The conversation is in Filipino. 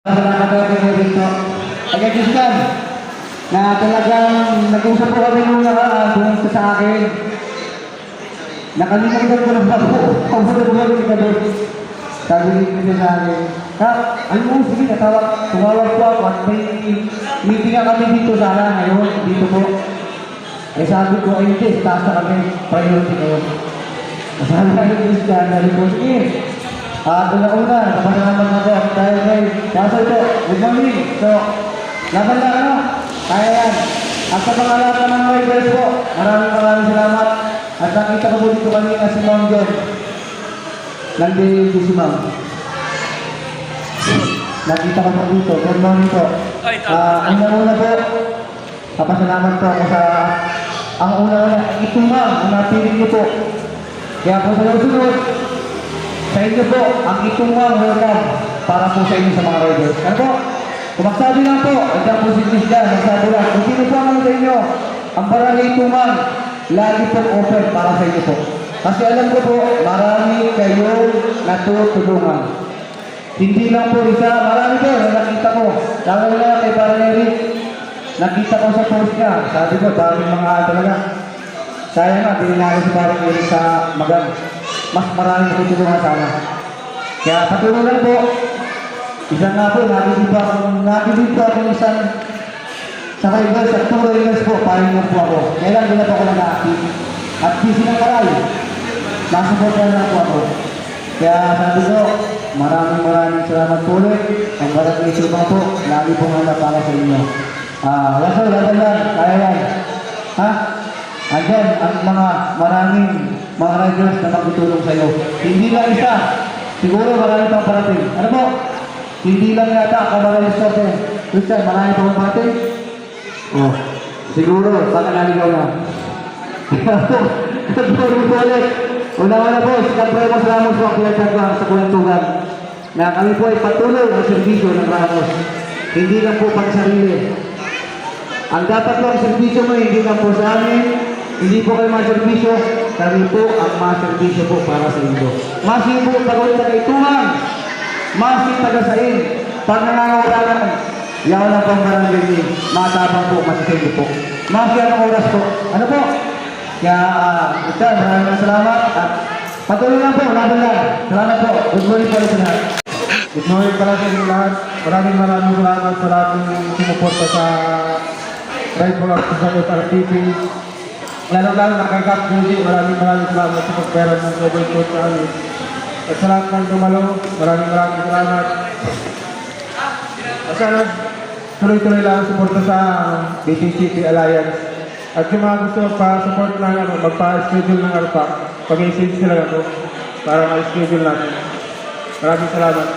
Salamat po dito. Agagistan na talagang nag-usap po kami nung nakaraan sa akin. Nakalimutan ko lang ako. Pagbubuhay ka doon. Sabi niya sa akin, ano mo, sige, tumawag po ako at may meeting nga kami dito sana ngayon, dito po. Eh sabi ko, ayun din, taas na kami, priority kayo. Sabi ka yung Christian, sabi ko, sige. Una-una, kapasalamat ako dahil kay Pastor po, good morning. So, laban na ano, kaya yan. At sa mga lahat ng riders po, maraming salamat. At nakita ko po dito kanina si Ma'am John. Nandito si Ma'am. Nakita ko po dito, good morning po. Una-una po, kapasalamat po ako sa, ang una-una, ito Ma'am, ang napiling niyo po. Kaya po sa sunod, sa inyo po, ang itong welcome para po sa inyo sa mga riders. Ano po? Kung magsabi lang po, andyan po si Christian, magsabi lang. Kung sino po ang sa inyo, ang barangay tumang, lagi po open para sa inyo po. Kasi alam ko po, marami kayong natutulungan. Hindi lang po isa, marami po na nakita ko. Lalo na kay Barangay, nakita ko sa post niya. Sabi ko, daming mga talaga. Sayang nga, bininago si Barangay sa Magang. Mas maraming tutulungan sana. Kaya patuloy lang po. Isang nga po, nabibig po akong isang sa riders at 2 riders po, paring po ako. Kailan din na po ako nag-active. At busy ng karal. Nasuportan na po ako. Kaya sabi ko, maraming salamat po ulit. Ang barangay Tumang po, lagi pong handa para sa inyo. Laso, laban lang, kaya yan. Ha? Andyan ang maraming mga riders na magtutulong sa iyo. Hindi lang isa, siguro marami pang parating. Ano po? Hindi lang yata kamarayos ko po. Christian, marami pang parating? Oh, siguro, baka naligaw na. Kaya po, nagpapalong po ulit. Una-una po, siyempre po sa Ramos po ang pinagkagawa sa Kulantugan na kami po ay patuloy ang serbisyo ng Ramos. Hindi lang po pang sarili. Ang dapat po ang serbisyo mo, hindi lang po sa amin, hindi po kayo maserbisyo, kami po ang maserbisyo po para sa inyo. Masing po pagawin na kaituhan, masing tagasain, pag nangangawalan, yaw na pang barangay ni, matabang po, masisay po. Masing anong oras po. Ano po? Kaya, maraming salamat at patuloy lang po, laban lang. Salamat po. Good morning po sa lahat. Good morning pala sa inyo lahat. Maraming salamat sa lahat ng sumuporta sa Ride for Us sa SRTP. Lalo-lalo na kay Cap Judy, maraming salamat sa pagpera ng Global Coach sa amin. At sa lahat ng dumalo, maraming salamat. At sana tuloy-tuloy lang ang suporta sa BTCP Alliance. At yung mga gusto pa-support na magpa-schedule ng pag-i-save sila ako para ma-schedule natin. Maraming salamat.